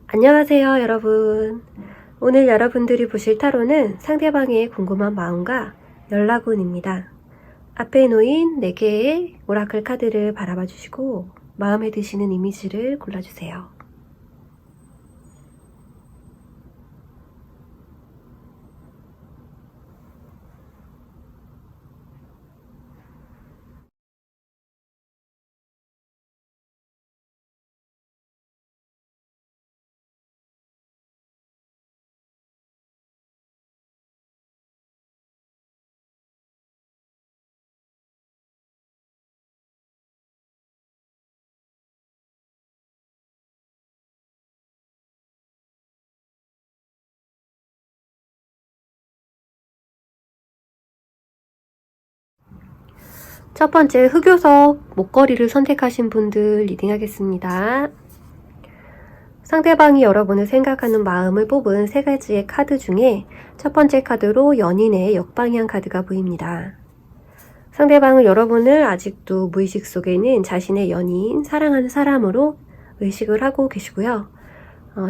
안녕하세요, 여러분. 오늘 여러분들이 보실 타로는 상대방의 궁금한 마음과 연락운입니다. 앞에 놓인 4개의 오라클 카드를 바라봐 주시고 마음에 드시는 이미지를 골라주세요. 첫 번째 흑요석 목걸이를 선택하신 분들 리딩하겠습니다. 상대방이 여러분을 생각하는 마음을 뽑은 3가지의 카드 중에 첫 번째 카드로 연인의 역방향 카드가 보입니다. 상대방은 여러분을 아직도 무의식 속에는 자신의 연인, 사랑하는 사람으로 의식을 하고 계시고요.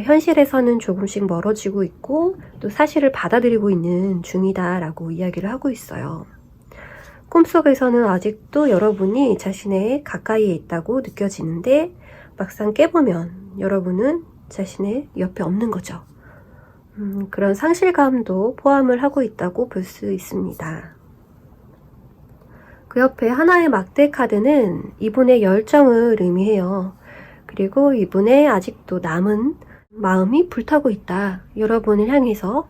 현실에서는 조금씩 멀어지고 있고 또 사실을 받아들이고 있는 중이다 라고 이야기를 하고 있어요. 꿈속에서는 아직도 여러분이 자신의 가까이에 있다고 느껴지는데 막상 깨보면 여러분은 자신의 옆에 없는 거죠. 그런 상실감도 포함을 하고 있다고 볼 수 있습니다. 그 옆에 하나의 막대 카드는 이분의 열정을 의미해요. 그리고 이분의 아직도 남은 마음이 불타고 있다. 여러분을 향해서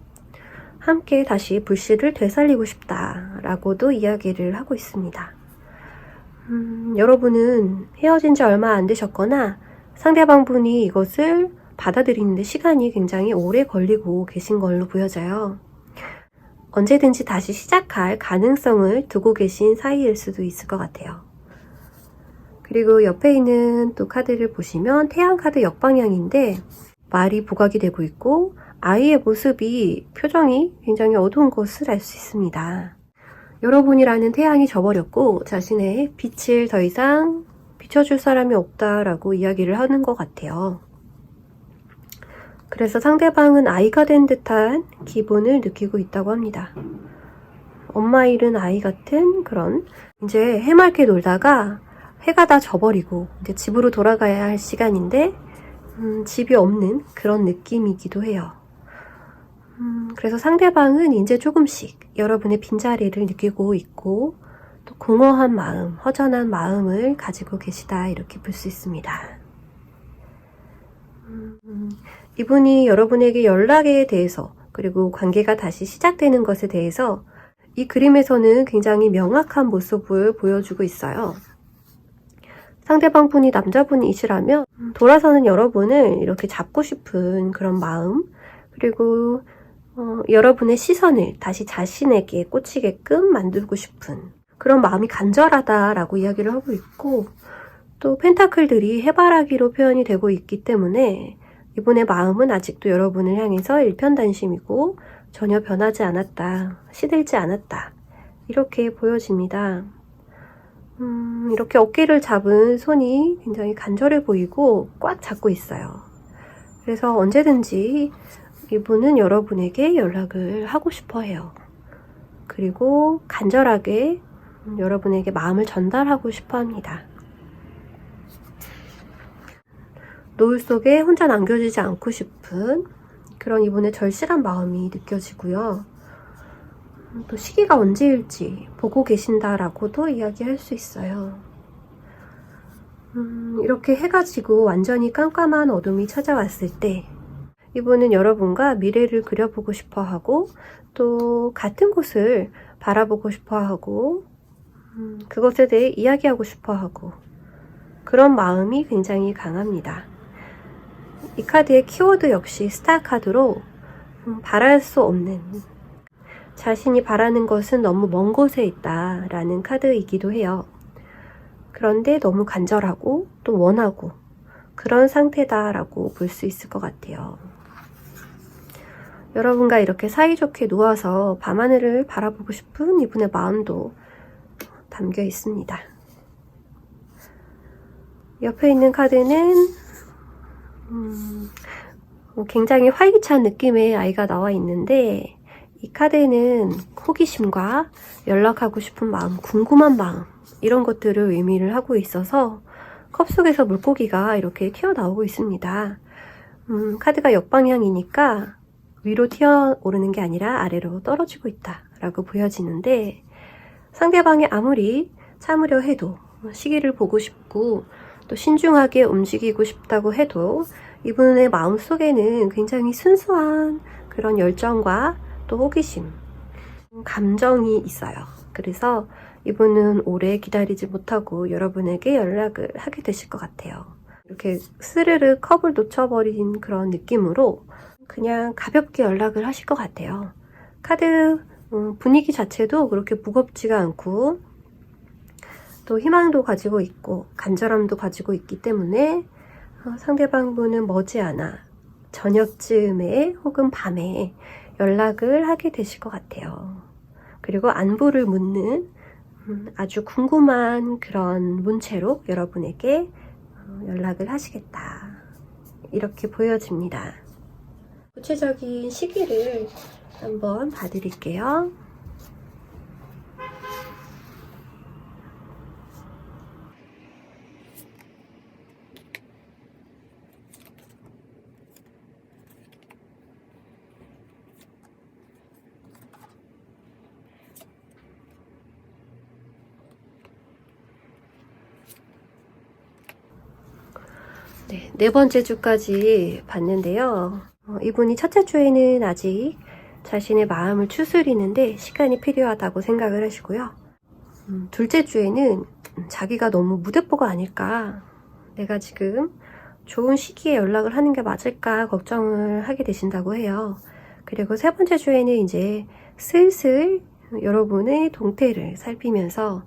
함께 다시 불씨를 되살리고 싶다 라고도 이야기를 하고 있습니다. 여러분은 헤어진 지 얼마 안 되셨거나 상대방 분이 이것을 받아들이는데 시간이 굉장히 오래 걸리고 계신 걸로 보여져요. 언제든지 다시 시작할 가능성을 두고 계신 사이일 수도 있을 것 같아요. 그리고 옆에 있는 또 카드를 보시면 태양 카드 역방향인데 말이 부각이 되고 있고 아이의 모습이 표정이 굉장히 어두운 것을 알 수 있습니다. 여러분이라는 태양이 져버렸고 자신의 빛을 더 이상 비춰줄 사람이 없다라고 이야기를 하는 것 같아요. 그래서 상대방은 아이가 된 듯한 기분을 느끼고 있다고 합니다. 엄마 잃은 아이 같은 그런 이제 해맑게 놀다가 해가 다 져버리고 이제 집으로 돌아가야 할 시간인데 집이 없는 그런 느낌이기도 해요. 그래서 상대방은 이제 조금씩 여러분의 빈자리를 느끼고 있고 또 공허한 마음, 허전한 마음을 가지고 계시다 이렇게 볼 수 있습니다. 이분이 여러분에게 연락에 대해서 그리고 관계가 다시 시작되는 것에 대해서 이 그림에서는 굉장히 명확한 모습을 보여주고 있어요. 상대방 분이 남자분이시라면 돌아서는 여러분을 이렇게 잡고 싶은 그런 마음 그리고 여러분의 시선을 다시 자신에게 꽂히게끔 만들고 싶은 그런 마음이 간절하다라고 이야기를 하고 있고 또 펜타클들이 해바라기로 표현이 되고 있기 때문에 이분의 마음은 아직도 여러분을 향해서 일편단심이고 전혀 변하지 않았다, 시들지 않았다 이렇게 보여집니다. 이렇게 어깨를 잡은 손이 굉장히 간절해 보이고 꽉 잡고 있어요. 그래서 언제든지 이분은 여러분에게 연락을 하고 싶어 해요. 그리고 간절하게 여러분에게 마음을 전달하고 싶어 합니다. 노을 속에 혼자 남겨지지 않고 싶은 그런 이분의 절실한 마음이 느껴지고요. 또 시기가 언제일지 보고 계신다라고도 이야기할 수 있어요. 이렇게 해가 지고 완전히 깜깜한 어둠이 찾아왔을 때 이분은 여러분과 미래를 그려보고 싶어 하고 또 같은 곳을 바라보고 싶어 하고 그것에 대해 이야기하고 싶어 하고 그런 마음이 굉장히 강합니다. 이 카드의 키워드 역시 스타 카드로 바랄 수 없는 자신이 바라는 것은 너무 먼 곳에 있다라는 카드이기도 해요. 그런데 너무 간절하고 또 원하고 그런 상태다라고 볼 수 있을 것 같아요. 여러분과 이렇게 사이좋게 누워서 밤하늘을 바라보고 싶은 이분의 마음도 담겨 있습니다. 옆에 있는 카드는 굉장히 활기찬 느낌의 아이가 나와 있는데 이 카드는 호기심과 연락하고 싶은 마음, 궁금한 마음 이런 것들을 의미를 하고 있어서 컵 속에서 물고기가 이렇게 튀어나오고 있습니다. 카드가 역방향이니까 위로 튀어오르는 게 아니라 아래로 떨어지고 있다라고 보여지는데 상대방이 아무리 참으려 해도 시기를 보고 싶고 또 신중하게 움직이고 싶다고 해도 이분의 마음속에는 굉장히 순수한 그런 열정과 또 호기심, 감정이 있어요. 그래서 이분은 오래 기다리지 못하고 여러분에게 연락을 하게 되실 것 같아요. 이렇게 스르르 컵을 놓쳐버린 그런 느낌으로 그냥 가볍게 연락을 하실 것 같아요. 카드 분위기 자체도 그렇게 무겁지가 않고 또 희망도 가지고 있고 간절함도 가지고 있기 때문에 상대방 분은 머지않아 저녁쯤에 혹은 밤에 연락을 하게 되실 것 같아요. 그리고 안부를 묻는 아주 궁금한 그런 문체로 여러분에게 연락을 하시겠다. 이렇게 보여집니다. 구체적인 시기를 한번 봐드릴게요. 네 번째 주까지 봤는데요. 이분이 첫째 주에는 아직 자신의 마음을 추스리는데 시간이 필요하다고 생각을 하시고요. 둘째 주에는 자기가 너무 무대뽀가 아닐까, 내가 지금 좋은 시기에 연락을 하는 게 맞을까 걱정을 하게 되신다고 해요. 그리고 세 번째 주에는 이제 슬슬 여러분의 동태를 살피면서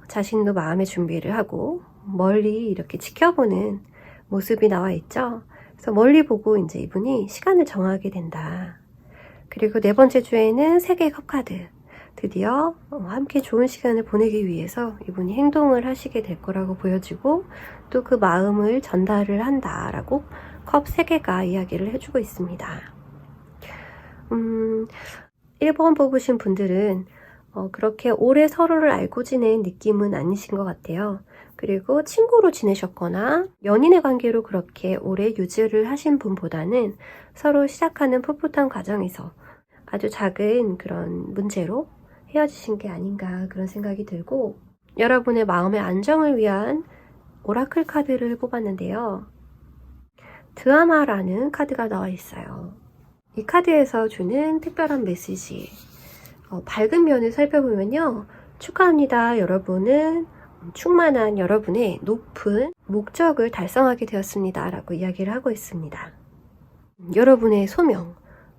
자신도 마음의 준비를 하고 멀리 이렇게 지켜보는 모습이 나와 있죠. 그래서 멀리 보고 이제 이분이 시간을 정하게 된다. 그리고 네 번째 주에는 세 개의 컵카드. 드디어 함께 좋은 시간을 보내기 위해서 이분이 행동을 하시게 될 거라고 보여지고 또 그 마음을 전달을 한다라고 컵 3개가 이야기를 해주고 있습니다. 1번 뽑으신 분들은 그렇게 오래 서로를 알고 지낸 느낌은 아니신 것 같아요. 그리고 친구로 지내셨거나 연인의 관계로 그렇게 오래 유지를 하신 분보다는 서로 시작하는 풋풋한 과정에서 아주 작은 그런 문제로 헤어지신 게 아닌가 그런 생각이 들고, 여러분의 마음의 안정을 위한 오라클 카드를 뽑았는데요. 드아마라는 카드가 나와 있어요. 이 카드에서 주는 특별한 메시지, 밝은 면을 살펴보면요. 축하합니다. 여러분은 충만한 여러분의 높은 목적을 달성하게 되었습니다. 라고 이야기를 하고 있습니다. 여러분의 소명,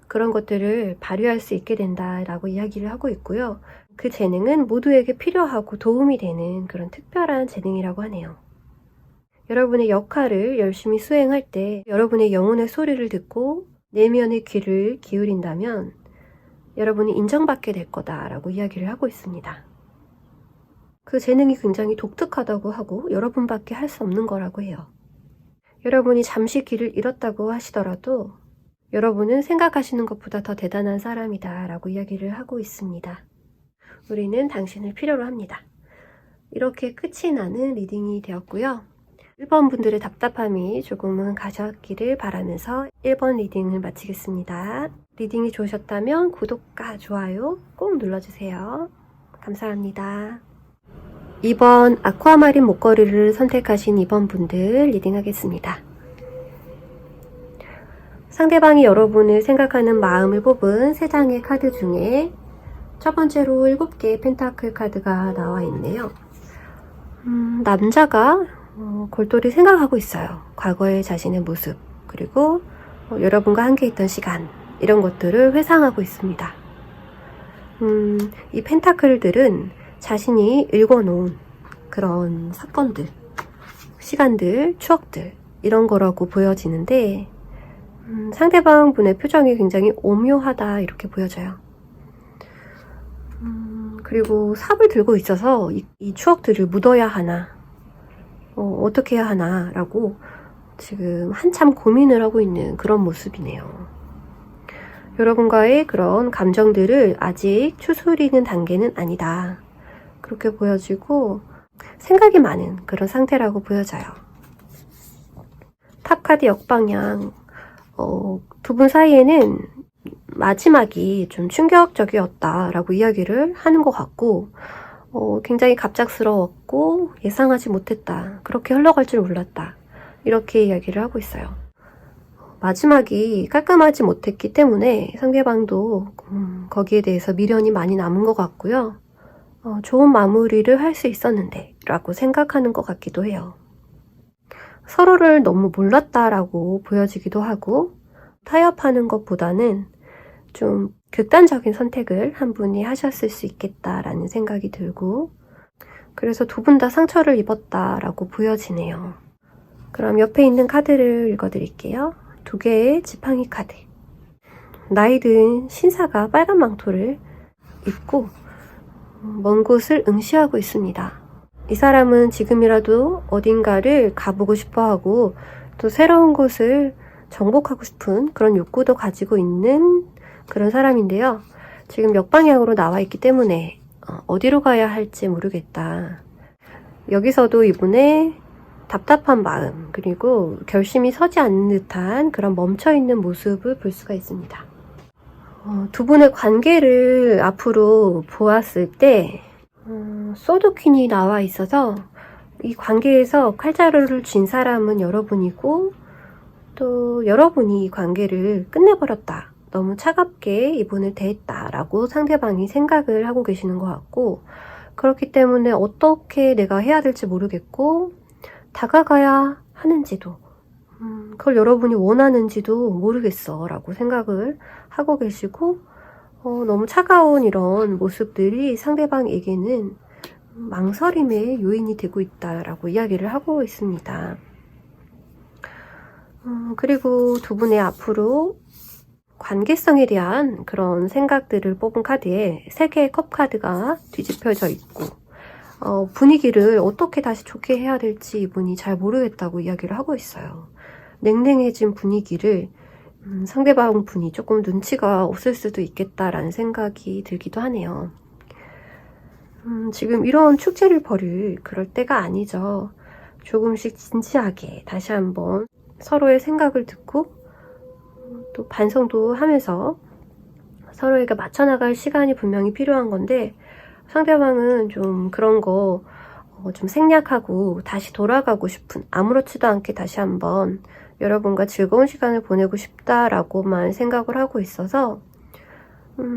그런 것들을 발휘할 수 있게 된다라고 이야기를 하고 있고요. 그 재능은 모두에게 필요하고 도움이 되는 그런 특별한 재능이라고 하네요. 여러분의 역할을 열심히 수행할 때 여러분의 영혼의 소리를 듣고 내면의 귀를 기울인다면 여러분이 인정받게 될 거다라고 이야기를 하고 있습니다. 그 재능이 굉장히 독특하다고 하고 여러분밖에 할 수 없는 거라고 해요. 여러분이 잠시 길을 잃었다고 하시더라도 여러분은 생각하시는 것보다 더 대단한 사람이다 라고 이야기를 하고 있습니다. 우리는 당신을 필요로 합니다. 이렇게 끝이 나는 리딩이 되었고요. 1번 분들의 답답함이 조금은 가셨기를 바라면서 1번 리딩을 마치겠습니다. 리딩이 좋으셨다면 구독과 좋아요 꼭 눌러주세요. 감사합니다. 2번 아쿠아마린 목걸이를 선택하신 2번 분들 리딩하겠습니다. 상대방이 여러분을 생각하는 마음을 뽑은 3장의 카드 중에 첫 번째로 7개의 펜타클 카드가 나와 있네요. 남자가 골똘히 생각하고 있어요. 과거의 자신의 모습, 그리고 여러분과 함께 있던 시간, 이런 것들을 회상하고 있습니다. 이 펜타클들은 자신이 읽어놓은 그런 사건들, 시간들, 추억들, 이런 거라고 보여지는데 상대방 분의 표정이 굉장히 오묘하다 이렇게 보여져요. 그리고 삽을 들고 있어서 이 추억들을 묻어야 하나, 어떻게 해야 하나 라고 지금 한참 고민을 하고 있는 그런 모습이네요. 여러분과의 그런 감정들을 아직 추스리는 단계는 아니다. 그렇게 보여지고 생각이 많은 그런 상태라고 보여져요. 탑카드 역방향. 두 분 사이에는 마지막이 좀 충격적이었다라고 이야기를 하는 것 같고 굉장히 갑작스러웠고 예상하지 못했다. 그렇게 흘러갈 줄 몰랐다. 이렇게 이야기를 하고 있어요. 마지막이 깔끔하지 못했기 때문에 상대방도 거기에 대해서 미련이 많이 남은 것 같고요. 좋은 마무리를 할 수 있었는데 라고 생각하는 것 같기도 해요. 서로를 너무 몰랐다라고 보여지기도 하고 타협하는 것보다는 좀 극단적인 선택을 한 분이 하셨을 수 있겠다라는 생각이 들고 그래서 두 분 다 상처를 입었다라고 보여지네요. 그럼 옆에 있는 카드를 읽어드릴게요. 2개의 지팡이 카드. 나이 든 신사가 빨간 망토를 입고 먼 곳을 응시하고 있습니다. 이 사람은 지금이라도 어딘가를 가보고 싶어하고 또 새로운 곳을 정복하고 싶은 그런 욕구도 가지고 있는 그런 사람인데요. 지금 역방향으로 나와 있기 때문에 어디로 가야 할지 모르겠다. 여기서도 이분의 답답한 마음 그리고 결심이 서지 않는 듯한 그런 멈춰있는 모습을 볼 수가 있습니다. 두 분의 관계를 앞으로 보았을 때 소드 퀸이 나와 있어서 이 관계에서 칼자루를 쥔 사람은 여러분이고 또 여러분이 이 관계를 끝내버렸다. 너무 차갑게 이분을 대했다라고 상대방이 생각을 하고 계시는 것 같고 그렇기 때문에 어떻게 내가 해야 될지 모르겠고 다가가야 하는지도 그걸 여러분이 원하는지도 모르겠어 라고 생각을 하고 계시고 너무 차가운 이런 모습들이 상대방에게는 망설임의 요인이 되고 있다라고 이야기를 하고 있습니다. 그리고 두 분의 앞으로 관계성에 대한 그런 생각들을 뽑은 카드에 3개의 컵 카드가 뒤집혀져 있고 분위기를 어떻게 다시 좋게 해야 될지 이분이 잘 모르겠다고 이야기를 하고 있어요. 냉랭해진 분위기를 상대방 분이 조금 눈치가 없을 수도 있겠다라는 생각이 들기도 하네요. 지금 이런 축제를 벌일 그럴 때가 아니죠. 조금씩 진지하게 다시 한번 서로의 생각을 듣고 또 반성도 하면서 서로에게 맞춰나갈 시간이 분명히 필요한 건데 상대방은 좀 그런 거 좀 생략하고 다시 돌아가고 싶은 아무렇지도 않게 다시 한번 여러분과 즐거운 시간을 보내고 싶다라고만 생각을 하고 있어서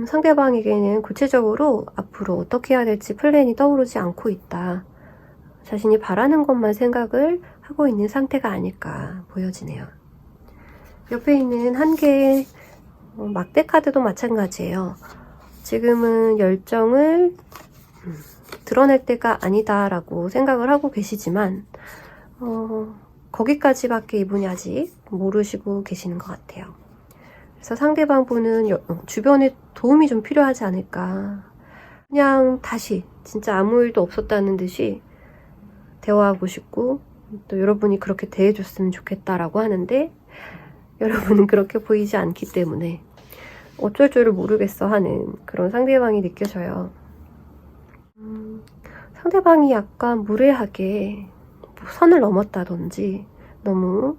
상대방에게는 구체적으로 앞으로 어떻게 해야 될지 플랜이 떠오르지 않고 있다. 자신이 바라는 것만 생각을 하고 있는 상태가 아닐까 보여지네요. 옆에 있는 한 개의 막대 카드도 마찬가지예요. 지금은 열정을 드러낼 때가 아니다라고 생각을 하고 계시지만 거기까지밖에 이분이 아직 모르시고 계시는 것 같아요. 그래서 상대방 분은 주변에 도움이 좀 필요하지 않을까. 그냥 다시 진짜 아무 일도 없었다는 듯이 대화하고 싶고 또 여러분이 그렇게 대해줬으면 좋겠다라고 하는데 여러분은 그렇게 보이지 않기 때문에 어쩔 줄을 모르겠어 하는 그런 상대방이 느껴져요. 상대방이 약간 무례하게 선을 넘었다든지 너무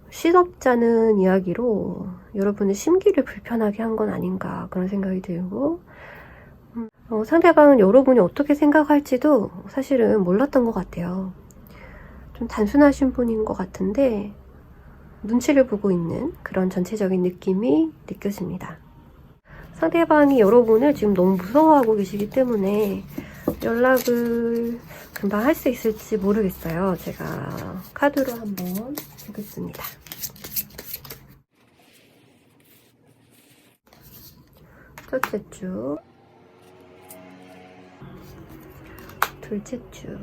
시덥잖은 이야기로 여러분의 심기를 불편하게 한 건 아닌가 그런 생각이 들고 상대방은 여러분이 어떻게 생각할지도 사실은 몰랐던 것 같아요. 좀 단순하신 분인 것 같은데 눈치를 보고 있는 그런 전체적인 느낌이 느껴집니다. 상대방이 여러분을 지금 너무 무서워하고 계시기 때문에 연락을 금방 할 수 있을지 모르겠어요. 제가 카드로 한번 보겠습니다. 첫째 주, 둘째 주,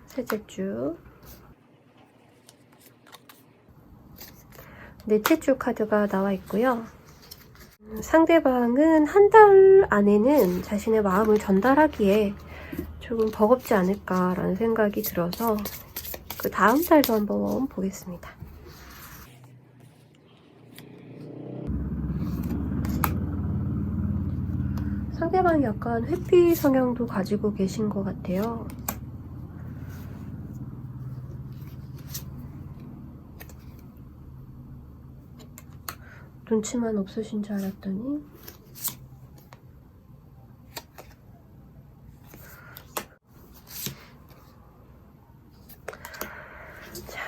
셋째 주, 넷째 주 카드가 나와 있고요. 상대방은 한 달 안에는 자신의 마음을 전달하기에 조금 버겁지 않을까라는 생각이 들어서 그 다음 달도 한번 보겠습니다. 상대방이 약간 회피 성향도 가지고 계신 것 같아요. 눈치만 없으신 줄 알았더니 자,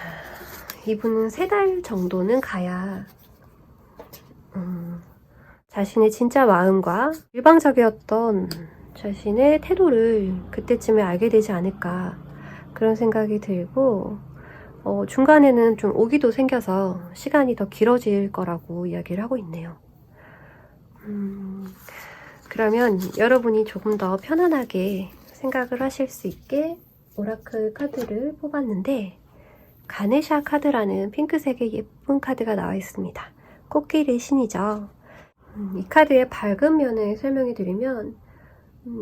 이분은 3달 정도는 가야 자신의 진짜 마음과 일방적이었던 자신의 태도를 그때쯤에 알게 되지 않을까 그런 생각이 들고 중간에는 좀 오기도 생겨서 시간이 더 길어질 거라고 이야기를 하고 있네요. 그러면 여러분이 조금 더 편안하게 생각을 하실 수 있게 오라클 카드를 뽑았는데 가네샤 카드라는 핑크색의 예쁜 카드가 나와 있습니다. 코끼리 신이죠. 이 카드의 밝은 면을 설명해 드리면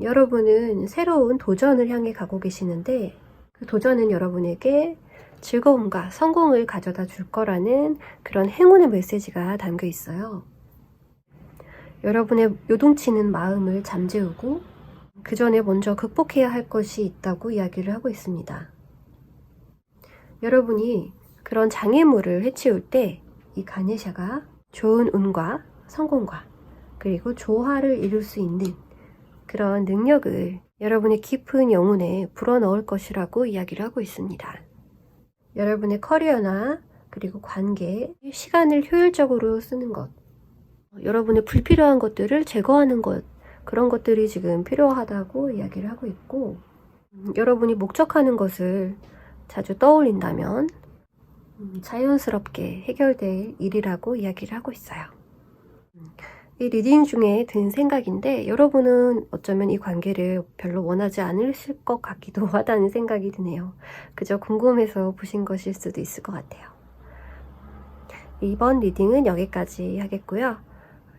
여러분은 새로운 도전을 향해 가고 계시는데 그 도전은 여러분에게 즐거움과 성공을 가져다 줄 거라는 그런 행운의 메시지가 담겨 있어요. 여러분의 요동치는 마음을 잠재우고 그 전에 먼저 극복해야 할 것이 있다고 이야기를 하고 있습니다. 여러분이 그런 장애물을 해치울 때 이 가네샤가 좋은 운과 성공과 그리고 조화를 이룰 수 있는 그런 능력을 여러분의 깊은 영혼에 불어넣을 것이라고 이야기를 하고 있습니다. 여러분의 커리어나 그리고 관계, 시간을 효율적으로 쓰는 것, 여러분의 불필요한 것들을 제거하는 것, 그런 것들이 지금 필요하다고 이야기를 하고 있고 여러분이 목적하는 것을 자주 떠올린다면 자연스럽게 해결될 일이라고 이야기를 하고 있어요. 이 리딩 중에 든 생각인데 여러분은 어쩌면 이 관계를 별로 원하지 않으실 것 같기도 하다는 생각이 드네요. 그저 궁금해서 보신 것일 수도 있을 것 같아요. 이번 리딩은 여기까지 하겠고요.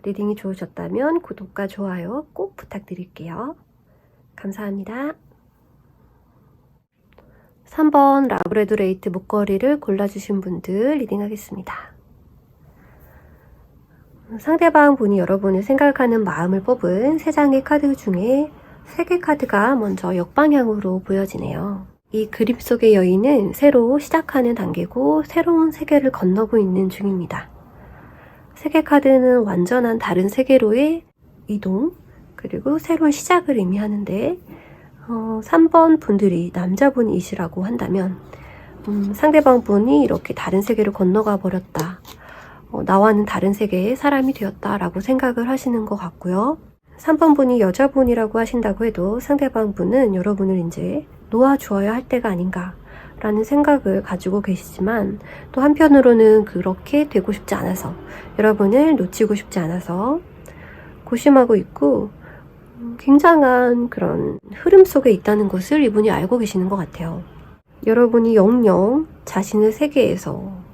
리딩이 좋으셨다면 구독과 좋아요 꼭 부탁드릴게요. 감사합니다. 3번 라브레도레이트 목걸이를 골라주신 분들 리딩하겠습니다. 상대방 분이 여러분을 생각하는 마음을 뽑은 3장의 카드 중에 3개 카드가 먼저 역방향으로 보여지네요. 이 그림 속의 여인은 새로 시작하는 단계고 새로운 세계를 건너고 있는 중입니다. 3개 카드는 완전한 다른 세계로의 이동 그리고 새로운 시작을 의미하는데 3번 분들이 남자분이시라고 한다면 상대방 분이 이렇게 다른 세계를 건너가 버렸다. 나와는 다른 세계의 사람이 되었다 라고 생각을 하시는 것 같고요. 3번 분이 여자분이라고 하신다고 해도 상대방 분은 여러분을 이제 놓아주어야 할 때가 아닌가 라는 생각을 가지고 계시지만 또 한편으로는 그렇게 되고 싶지 않아서 여러분을 놓치고 싶지 않아서 고심하고 있고 굉장한 그런 흐름 속에 있다는 것을 이분이 알고 계시는 것 같아요. 여러분이 영영 자신의 세계에서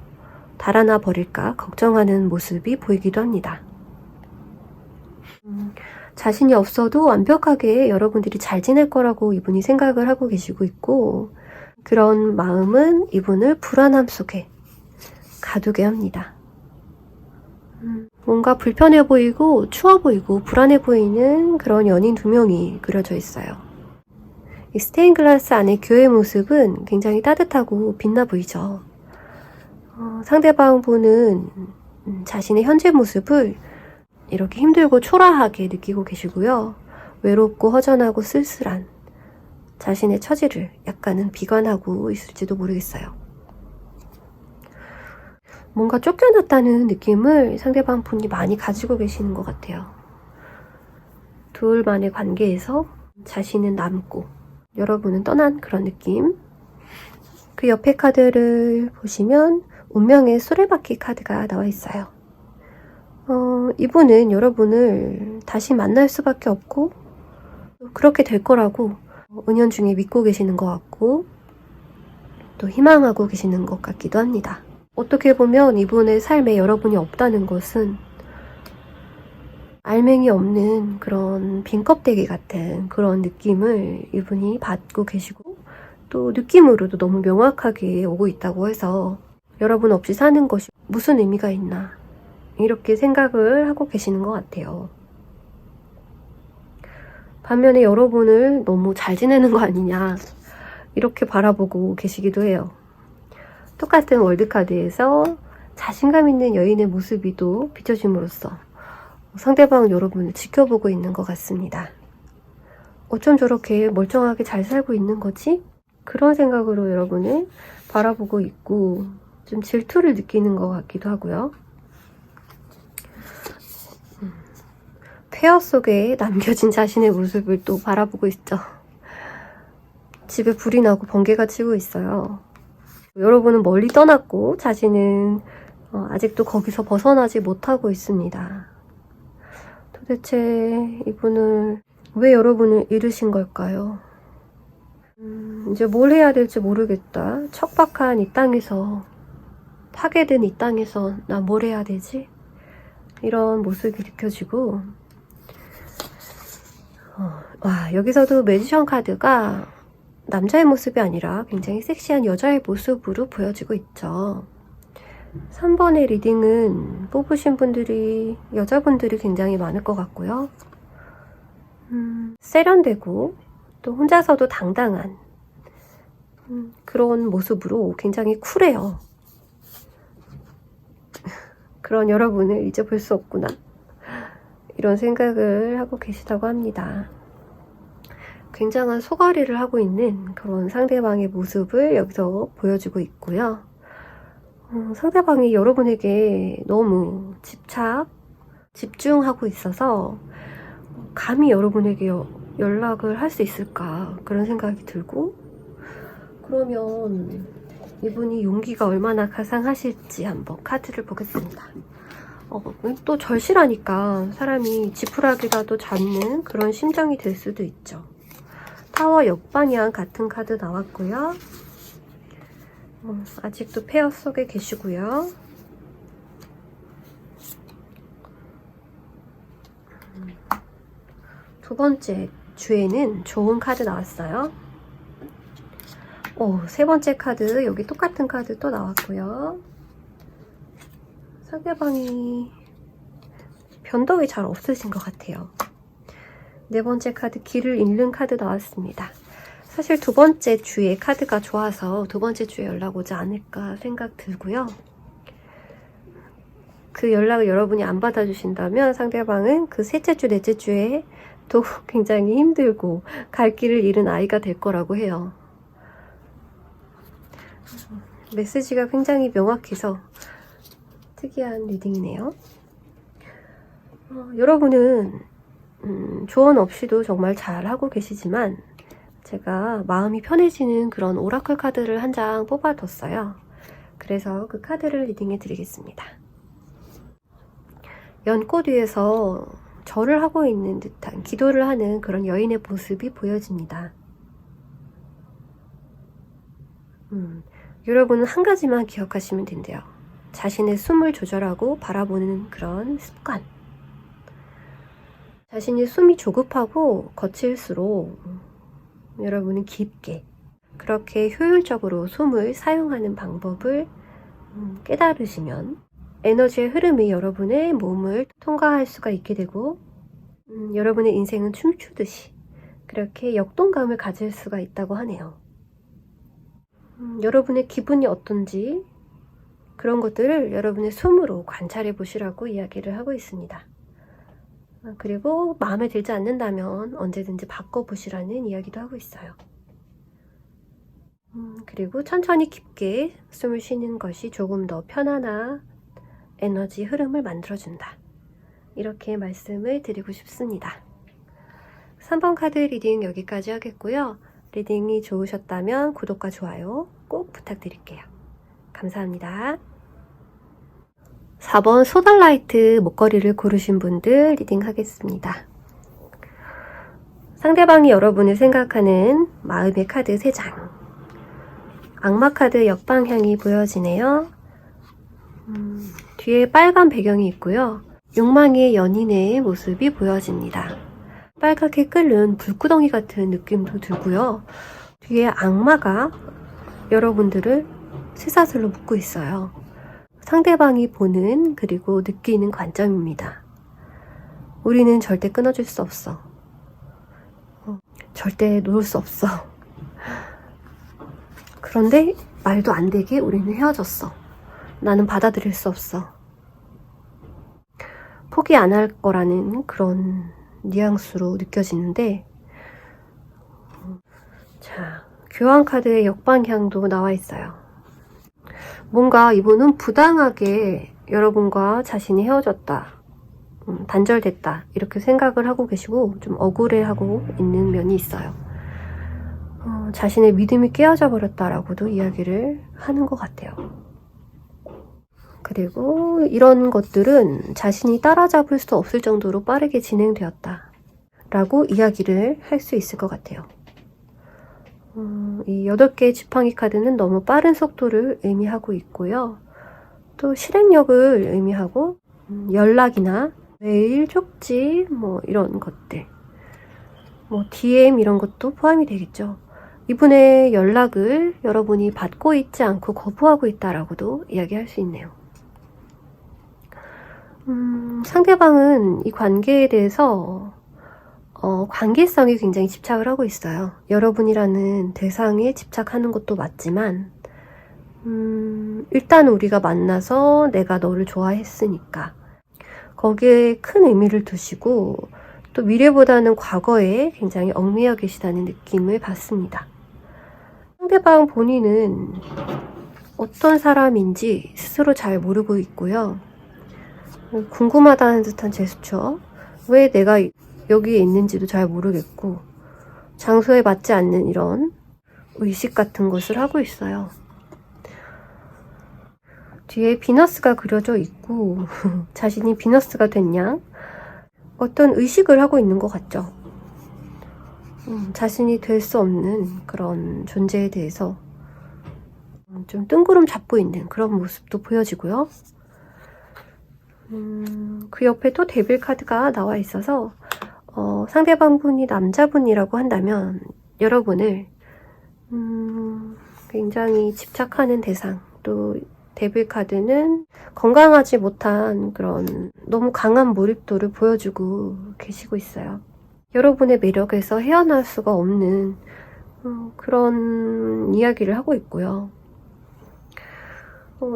달아나 버릴까 걱정하는 모습이 보이기도 합니다. 자신이 없어도 완벽하게 여러분들이 잘 지낼 거라고 이분이 생각을 하고 계시고 있고 그런 마음은 이분을 불안함 속에 가두게 합니다. 뭔가 불편해 보이고 추워 보이고 불안해 보이는 그런 연인 2명이 그려져 있어요. 이 스테인글라스 안의 교회 모습은 굉장히 따뜻하고 빛나 보이죠. 상대방 분은 자신의 현재 모습을 이렇게 힘들고 초라하게 느끼고 계시고요. 외롭고 허전하고 쓸쓸한 자신의 처지를 약간은 비관하고 있을지도 모르겠어요. 뭔가 쫓겨났다는 느낌을 상대방 분이 많이 가지고 계시는 것 같아요. 둘만의 관계에서 자신은 남고 여러분은 떠난 그런 느낌. 그 옆에 카드를 보시면 운명의 수레바퀴 카드가 나와 있어요. 이분은 여러분을 다시 만날 수밖에 없고 그렇게 될 거라고 은연중에 믿고 계시는 것 같고 또 희망하고 계시는 것 같기도 합니다. 어떻게 보면 이분의 삶에 여러분이 없다는 것은 알맹이 없는 그런 빈 껍데기 같은 그런 느낌을 이분이 받고 계시고 또 느낌으로도 너무 명확하게 오고 있다고 해서 여러분 없이 사는 것이 무슨 의미가 있나 이렇게 생각을 하고 계시는 것 같아요. 반면에 여러분을 너무 잘 지내는 거 아니냐 이렇게 바라보고 계시기도 해요. 똑같은 월드카드에서 자신감 있는 여인의 모습이 또 비춰짐으로써 상대방 여러분을 지켜보고 있는 것 같습니다. 어쩜 저렇게 멀쩡하게 잘 살고 있는 거지? 그런 생각으로 여러분을 바라보고 있고 좀 질투를 느끼는 것 같기도 하고요. 폐허 속에 남겨진 자신의 모습을 또 바라보고 있죠. 집에 불이 나고 번개가 치고 있어요. 여러분은 멀리 떠났고 자신은 아직도 거기서 벗어나지 못하고 있습니다. 도대체 이분을 왜 여러분을 잃으신 걸까요? 이제 뭘 해야 될지 모르겠다. 척박한 이 땅에서, 파괴된 이 땅에서 나 뭘 해야 되지? 이런 모습이 느껴지고 와, 여기서도 매지션 카드가 남자의 모습이 아니라 굉장히 섹시한 여자의 모습으로 보여지고 있죠. 3번의 리딩은 뽑으신 분들이 여자분들이 굉장히 많을 것 같고요. 세련되고 또 혼자서도 당당한 그런 모습으로 굉장히 쿨해요. 그런 여러분을 이제 볼 수 없구나 이런 생각을 하고 계시다고 합니다. 굉장한 소가리를 하고 있는 그런 상대방의 모습을 여기서 보여주고 있고요. 상대방이 여러분에게 너무 집중하고 있어서 감히 여러분에게 연락을 할 수 있을까 그런 생각이 들고, 그러면 이분이 용기가 얼마나 가상하실지 한번 카드를 보겠습니다. 또 절실하니까 사람이 지푸라기라도 잡는 그런 심정이 될 수도 있죠. 타워 역방향 같은 카드 나왔고요. 아직도 폐허 속에 계시고요. 두 번째 주에는 좋은 카드 나왔어요. 세 번째 카드, 여기 똑같은 카드 또 나왔고요. 상대방이 변덕이 잘 없으신 것 같아요. 네 번째 카드, 길을 잃는 카드 나왔습니다. 사실 두 번째 주에 카드가 좋아서 두 번째 주에 연락 오지 않을까 생각 들고요. 그 연락을 여러분이 안 받아주신다면 상대방은 그 셋째 주, 넷째 주에 또 굉장히 힘들고 갈 길을 잃은 아이가 될 거라고 해요. 메시지가 굉장히 명확해서 특이한 리딩이네요. 여러분은 조언 없이도 정말 잘하고 계시지만 제가 마음이 편해지는 그런 오라클 카드를 한 장 뽑아뒀어요. 그래서 그 카드를 리딩해 드리겠습니다. 연꽃 위에서 절을 하고 있는 듯한, 기도를 하는 그런 여인의 모습이 보여집니다. 여러분은 한 가지만 기억하시면 된대요. 자신의 숨을 조절하고 바라보는 그런 습관. 자신이 숨이 조급하고 거칠수록 여러분은 깊게 그렇게 효율적으로 숨을 사용하는 방법을 깨달으시면 에너지의 흐름이 여러분의 몸을 통과할 수가 있게 되고 여러분의 인생은 춤추듯이 그렇게 역동감을 가질 수가 있다고 하네요. 여러분의 기분이 어떤지 그런 것들을 여러분의 숨으로 관찰해 보시라고 이야기를 하고 있습니다. 그리고 마음에 들지 않는다면 언제든지 바꿔보시라는 이야기도 하고 있어요. 그리고 천천히 깊게 숨을 쉬는 것이 조금 더 편안한 에너지 흐름을 만들어준다. 이렇게 말씀을 드리고 싶습니다. 3번 카드 리딩 여기까지 하겠고요. 리딩이 좋으셨다면 구독과 좋아요 꼭 부탁드릴게요. 감사합니다. 4번 소달라이트 목걸이를 고르신 분들 리딩 하겠습니다. 상대방이 여러분을 생각하는 마음의 카드 3장. 악마 카드 역방향이 보여지네요. 뒤에 빨간 배경이 있고요. 욕망의 연인의 모습이 보여집니다. 빨갛게 끓는 불구덩이 같은 느낌도 들고요. 뒤에 악마가 여러분들을 쇠사슬로 묶고 있어요. 상대방이 보는 그리고 느끼는 관점입니다. 우리는 절대 끊어줄 수 없어. 절대 놓을 수 없어. 그런데 말도 안 되게 우리는 헤어졌어. 나는 받아들일 수 없어. 포기 안 할 거라는 그런 뉘앙스로 느껴지는데, 자, 교환카드의 역방향도 나와 있어요. 뭔가 이분은 부당하게 여러분과 자신이 헤어졌다, 단절됐다 이렇게 생각을 하고 계시고 좀 억울해하고 있는 면이 있어요. 자신의 믿음이 깨어져 버렸다라고도 이야기를 하는 것 같아요. 그리고 이런 것들은 자신이 따라잡을 수 없을 정도로 빠르게 진행되었다 라고 이야기를 할 수 있을 것 같아요. 이 8개의 지팡이 카드는 너무 빠른 속도를 의미하고 있고요. 또 실행력을 의미하고 연락이나 메일, 쪽지 뭐 이런 것들, 뭐 DM 이런 것도 포함이 되겠죠. 이분의 연락을 여러분이 받고 있지 않고 거부하고 있다라고도 이야기할 수 있네요. 상대방은 이 관계에 대해서 관계성에 굉장히 집착을 하고 있어요. 여러분이라는 대상에 집착하는 것도 맞지만 일단 우리가 만나서 내가 너를 좋아했으니까 거기에 큰 의미를 두시고 또 미래보다는 과거에 굉장히 얽매여 계시다는 느낌을 받습니다. 상대방 본인은 어떤 사람인지 스스로 잘 모르고 있고요. 궁금하다는 듯한 제스처, 왜 내가 여기에 있는지도 잘 모르겠고 장소에 맞지 않는 이런 의식 같은 것을 하고 있어요. 뒤에 비너스가 그려져 있고 자신이 비너스가 됐냐? 어떤 의식을 하고 있는 것 같죠. 자신이 될 수 없는 그런 존재에 대해서 좀 뜬구름 잡고 있는 그런 모습도 보여지고요. 그 옆에 또 데빌 카드가 나와 있어서 상대방 분이 남자분이라고 한다면 여러분을 굉장히 집착하는 대상, 또 데빌 카드는 건강하지 못한 그런 너무 강한 몰입도를 보여주고 계시고 있어요. 여러분의 매력에서 헤어날 수가 없는 그런 이야기를 하고 있고요.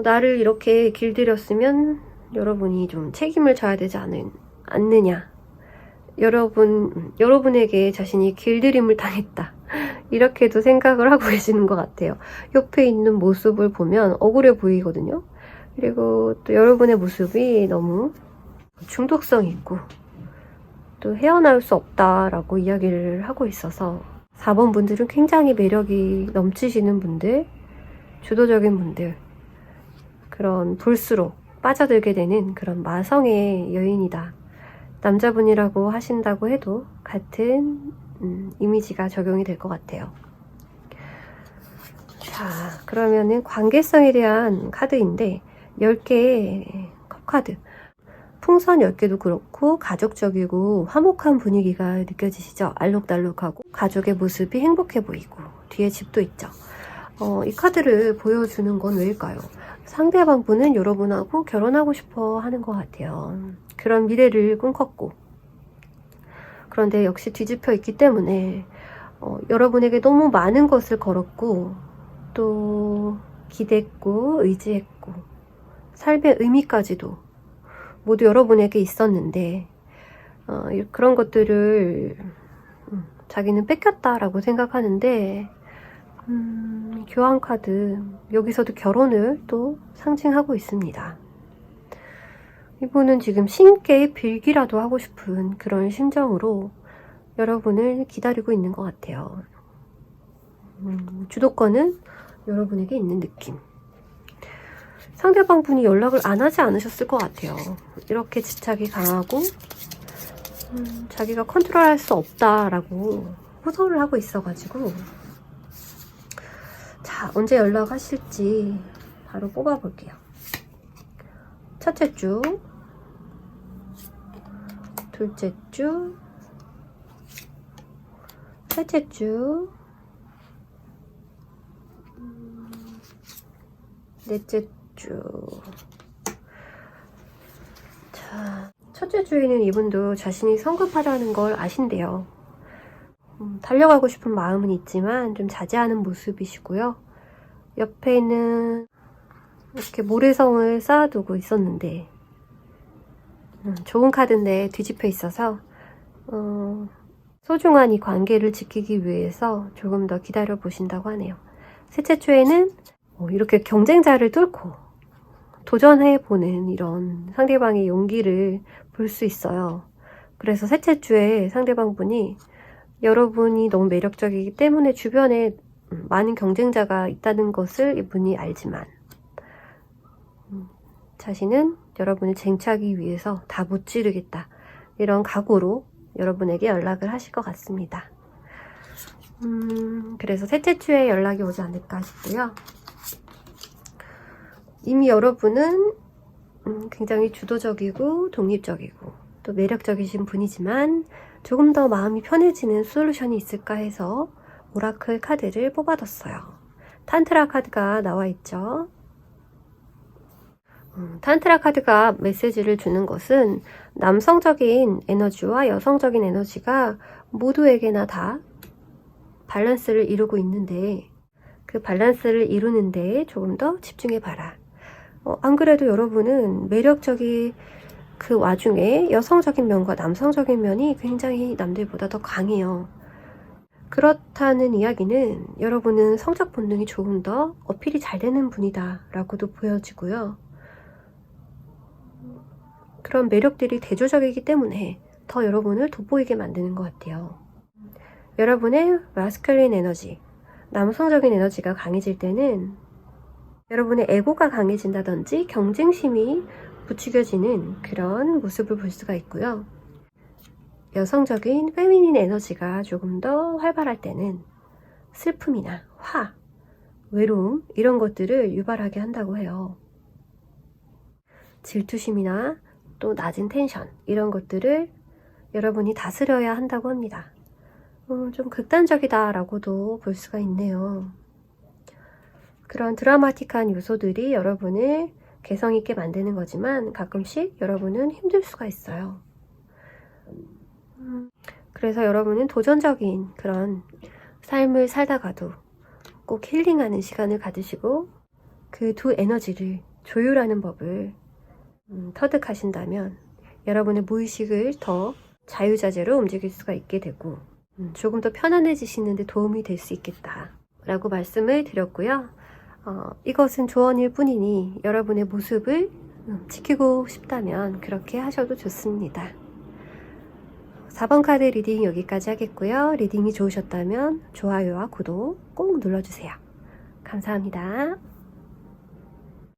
나를 이렇게 길들였으면 여러분이 좀 책임을 져야 되지 않느냐. 여러분에게 자신이 길들임을 당했다. 이렇게도 생각을 하고 계시는 것 같아요. 옆에 있는 모습을 보면 억울해 보이거든요. 그리고 또 여러분의 모습이 너무 중독성 있고 또 헤어나올 수 없다라고 이야기를 하고 있어서 4번 분들은 굉장히 매력이 넘치시는 분들, 주도적인 분들, 그런 볼수록 빠져들게 되는 그런 마성의 여인이다. 남자분이라고 하신다고 해도 같은 이미지가 적용이 될 것 같아요. 자, 그러면은 관계성에 대한 카드인데 10개의 컵카드. 풍선 10개도 그렇고 가족적이고 화목한 분위기가 느껴지시죠? 알록달록하고 가족의 모습이 행복해 보이고 뒤에 집도 있죠. 이 카드를 보여주는 건 왜일까요? 상대방 분은 여러분하고 결혼하고 싶어 하는 것 같아요. 그런 미래를 꿈꿨고 그런데 역시 뒤집혀 있기 때문에 여러분에게 너무 많은 것을 걸었고 또 기댔고 의지했고 삶의 의미까지도 모두 여러분에게 있었는데 그런 것들을 자기는 뺏겼다라고 생각하는데 교환카드 여기서도 결혼을 또 상징하고 있습니다. 이분은 지금 신께 빌기라도 하고 싶은 그런 심정으로 여러분을 기다리고 있는 것 같아요. 주도권은 여러분에게 있는 느낌. 상대방 분이 연락을 안 하지 않으셨을 것 같아요. 이렇게 집착이 강하고 자기가 컨트롤할 수 없다라고 호소를 하고 있어가지고 자, 언제 연락하실지 바로 뽑아볼게요. 첫째 주, 둘째 주, 셋째 주, 넷째 주. 자, 첫째 주에는 이분도 자신이 성급하다는 걸 아신대요. 달려가고 싶은 마음은 있지만 좀 자제하는 모습이시고요. 옆에는 이렇게 모래성을 쌓아두고 있었는데 좋은 카드인데 뒤집혀 있어서 소중한 이 관계를 지키기 위해서 조금 더 기다려 보신다고 하네요. 셋째 주에는 이렇게 경쟁자를 뚫고 도전해보는 이런 상대방의 용기를 볼 수 있어요. 그래서 셋째 주에 상대방 분이 여러분이 너무 매력적이기 때문에 주변에 많은 경쟁자가 있다는 것을 이분이 알지만 자신은 여러분을 쟁취하기 위해서 다 무찌르겠다, 이런 각오로 여러분에게 연락을 하실 것 같습니다. 그래서 셋째 주에 연락이 오지 않을까 싶고요. 이미 여러분은 굉장히 주도적이고 독립적이고 또 매력적이신 분이지만 조금 더 마음이 편해지는 솔루션이 있을까 해서 오라클 카드를 뽑아뒀어요. 탄트라 카드가 나와 있죠. 탄트라 카드가 메시지를 주는 것은 남성적인 에너지와 여성적인 에너지가 모두에게나 다 밸런스를 이루고 있는데 그 밸런스를 이루는데 조금 더 집중해 봐라. 안 그래도 여러분은 매력적인 그 와중에 여성적인 면과 남성적인 면이 굉장히 남들보다 더 강해요. 그렇다는 이야기는 여러분은 성적 본능이 조금 더 어필이 잘 되는 분이다 라고도 보여지고요. 그런 매력들이 대조적이기 때문에 더 여러분을 돋보이게 만드는 것 같아요. 여러분의 마스큘린 에너지, 남성적인 에너지가 강해질 때는 여러분의 에고가 강해진다든지 경쟁심이 부추겨지는 그런 모습을 볼 수가 있고요. 여성적인 페미닌 에너지가 조금 더 활발할 때는 슬픔이나 화, 외로움 이런 것들을 유발하게 한다고 해요. 질투심이나 또 낮은 텐션 이런 것들을 여러분이 다스려야 한다고 합니다. 좀 극단적이다 라고도 볼 수가 있네요. 그런 드라마틱한 요소들이 여러분을 개성 있게 만드는 거지만 가끔씩 여러분은 힘들 수가 있어요. 그래서 여러분은 도전적인 그런 삶을 살다가도 꼭 힐링하는 시간을 가지시고 그 두 에너지를 조율하는 법을 터득하신다면 여러분의 무의식을 더 자유자재로 움직일 수가 있게 되고 조금 더 편안해지시는 데 도움이 될 수 있겠다 라고 말씀을 드렸고요. 이것은 조언일 뿐이니 여러분의 모습을 지키고 싶다면 그렇게 하셔도 좋습니다. 4번 카드 리딩 여기까지 하겠고요. 리딩이 좋으셨다면 좋아요와 구독 꼭 눌러주세요. 감사합니다.